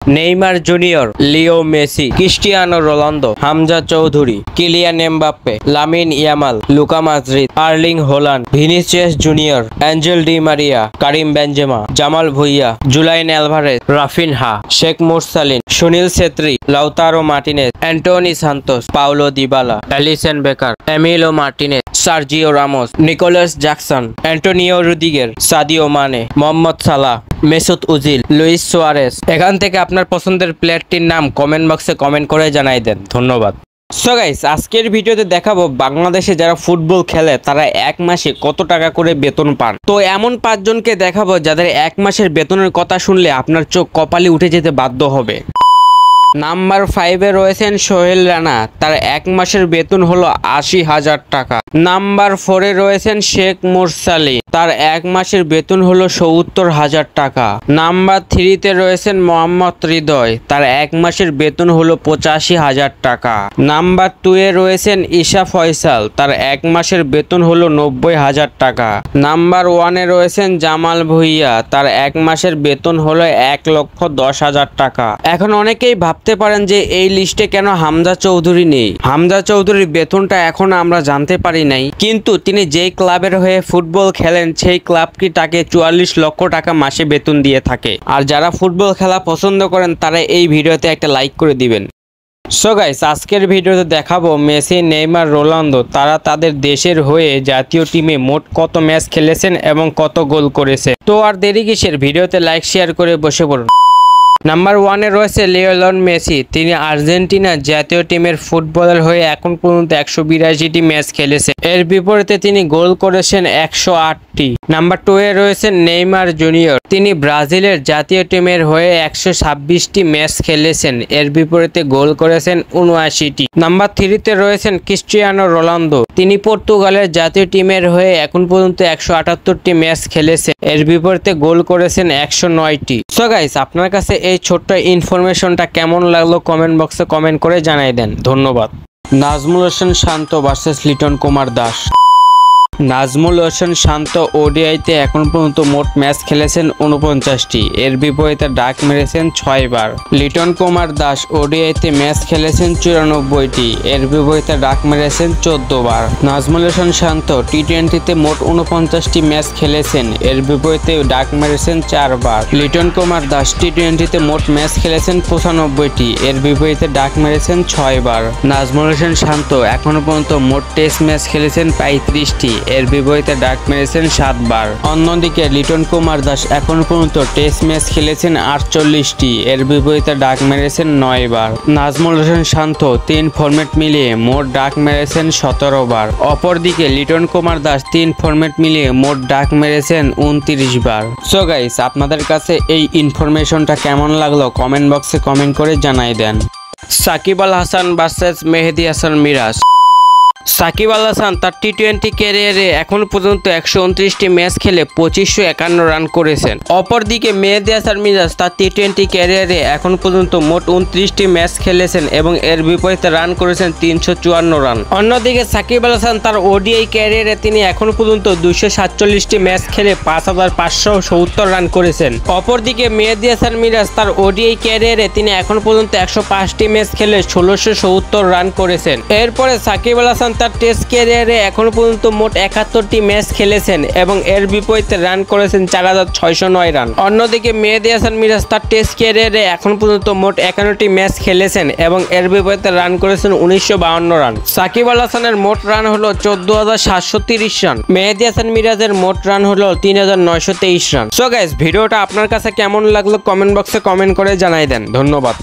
Neymar Junior, Leo Messi, Cristiano Ronaldo, Hamza Choudhury, Kylian Mbappe, Lamine Yamal, Luka Modric, Erling Haaland, Vinicius Junior, Angel Di Maria, Karim Benzema, Jamal Bhuyan, Julian Alvarez, Raphinha, Sheikh Morsalin, Sunil Chhetri, Lautaro Martinez, Antony Santos, Paulo Dybala, Alisson Becker, Emiliano Martinez, Sergio Ramos, Nicolas Jackson, Antonio Rudiger, Sadio Mane, Mohamed Salah, Mesut Ozil, Luis Suarez. এখান থেকে আপনার পছন্দের প্লেয়ারটির নাম comment বক্সে comment করে জানাই দেন। ধন্যবাদ। So guys, আজকের ভিডিওতে দেখাবো বাংলাদেশে যারা ফুটবল খেলে তারা এক মাসে কত টাকা করে বেতন পান। তো এমন 5 জনকে দেখাবো যাদের এক মাসের বেতনের কথা শুনলে আপনার চোখ কপালে উঠে যেতে বাধ্য হবে। নাম্বার 5-এ রয়েছেন সোহেল রানা, তার এক মাসের বেতন হলো 80,000 টাকা। নাম্বার 4-এ রয়েছেন শেখ মুরসালিন, তার এক মাসের বেতন হলো 70,000 টাকা। নাম্বার 3-তে রয়েছেন মোহাম্মদ হৃদয়, তার এক মাসের বেতন হলো 85,000 টাকা। নাম্বার 2-এ রয়েছেন ঈশা ফয়সাল, তার এক মাসের বেতন হলো 90,000 টাকা। নাম্বার 1-এ রয়েছেন জামাল ভুঁইয়া, তার এক মাসের বেতন হলো 1,10,000 টাকা। এখন অনেকেই ভাবতে পারেন যে এই লিস্টে কেন হামজা চৌধুরী নেই। হামজা চৌধুরীর বেতনটা এখনো আমরা জানতে পারি নাই, কিন্তু তিনি যেই ক্লাবের হয়ে ফুটবল খেলেন সেই ক্লাবটি তাকে 44 লক্ষ টাকা মাসে বেতন দিয়ে থাকে। আর যারা ফুটবল খেলা পছন্দ করেন তারা এই ভিডিওতে একটা লাইক করে দিবেন। সো গাইস, আজকের ভিডিওতে দেখাবো মেসি, নেইমার, রোনালদো তারা তাদের দেশের হয়ে জাতীয় টিমে মোট কত ম্যাচ খেলেছেন এবং কত গোল করেছে। তো আর দেরি কিসের, ভিডিওতে লাইক শেয়ার করে বসে পড়ুন। নাম্বার 1-এ রয়েছে লিওনেল মেসি, তিনি আর্জেন্টিনা জাতীয় টিমের ফুটবলার হয়ে এখন পর্যন্ত 182টি ম্যাচ খেলেছেন। এর বিপরীতে তিনি গোল করেছেন 108টি। নাম্বার 2-এ রয়েছেন নেইমার জুনিয়র, তিনি ব্রাজিলের জাতীয় টিমের হয়ে 126টি ম্যাচ খেলেছেন। এর বিপরীতে গোল করেছেন 79টি। নাম্বার 3-তে রয়েছেন ক্রিস্টিয়ানো রোনালদো, তিনি পর্তুগালের জাতীয় টিমের হয়ে এখন পর্যন্ত 178টি ম্যাচ খেলেছেন। এর বিপরীতে গোল করেছেন 109টি। সো গাইস, আপনার কাছে এই ছোট্ট ইনফরমেশনটা কেমন লাগলো কমেন্ট বক্সে কমেন্ট করে জানাই দেন। ধন্যবাদ। নাজমুল হোসেন শান্ত ভার্সেস লিটন কুমার দাস। নাজমুল হোসেন শান্ত ওডিআইতে এখন পর্যন্ত মোট ম্যাচ খেলেছেন 49টি। এর বিপরীতে ডাক মেরেছেন 6 বার। লিটন কুমার দাস ওডিআইতে ম্যাচ খেলেছেন 94টি। এর বিপরীতে ডাক মেরেছেন 14 বার। নাজমুল হোসেন শান্ত টি20তে মোট 49টি ম্যাচ খেলেছেন। এর বিপরীতে ডাক মেরেছেন 4 বার। লিটন কুমার দাস টি20তে মোট ম্যাচ খেলেছেন 95টি। এর বিপরীতে ডাক মেরেছেন 6 বার। নাজমুল হোসেন শান্ত এখনো পর্যন্ত মোট টেস্ট ম্যাচ খেলেছেন 35টি। এর বিপরীতে ডাক মেরেছেন 7 বার। অন্যদিকে লিটন কুমার দাস এখন পর্যন্ত টেস্ট ম্যাচ খেলেছেন 48টি। এর বিপরীতে ডাক মেরেছেন 9 বার। নাজমুল হোসেন শান্ত 3 ফরম্যাট মিলিয়ে মোট ডাক মেরেছেন 17 বার। অপরদিকে লিটন কুমার দাস 3 ফরম্যাট মিলিয়ে মোট ডাক মেরেছেন 29 বার। সো গাইস, আপনাদের কাছে এই ইনফরমেশনটা কেমন লাগলো কমেন্ট বক্সে কমেন্ট করে জানাই দেন। সাকিব আল হাসান ভার্সেস মেহেদী হাসান মিরাজ। সাকিব আল হাসান তার টি20 ক্যারিয়ারে এখন পর্যন্ত 129টি ম্যাচ খেলে 2551 রান করেছেন। অপরদিকে মেহেদী হাসান মিরাজ তার টি20 ক্যারিয়ারে এখন পর্যন্ত মোট 29টি ম্যাচ খেলেছেন এবং এর বিপরীতে রান করেছেন 354 রান। অন্যদিকে সাকিব আল হাসান তার ওডিআই ক্যারিয়ারে তিনি এখন পর্যন্ত 247টি ম্যাচ খেলে 5570 রান করেছেন। অপরদিকে মেহেদী হাসান মিরাজ তার ওডিআই ক্যারিয়ারে তিনি এখন পর্যন্ত 105টি ম্যাচ খেলে 1670 রান করেছেন। এরপরে সাকিব আল হাসান তার টেস্ট ক্যারিয়ারে এখন পর্যন্ত মোট 71টি ম্যাচ খেলেছেন এবং এর বিপরীতে রান করেছেন 4609 রান। অন্যদিকে মেহেদী হাসান মিরাজ তার টেস্ট ক্যারিয়ারে এখন পর্যন্ত মোট 51টি ম্যাচ খেলেছেন এবং এর বিপরীতে রান করেছেন 1952 রান। সাকিব আল হাসানের মোট রান হলো 14,730 রান। মেহেদী হাসান মিরাজের মোট রান হলো 3,923 রান। সো গাইস, ভিডিওটা আপনার কাছে কেমন লাগলো কমেন্ট বক্সে কমেন্ট করে জানাই দেন। ধন্যবাদ।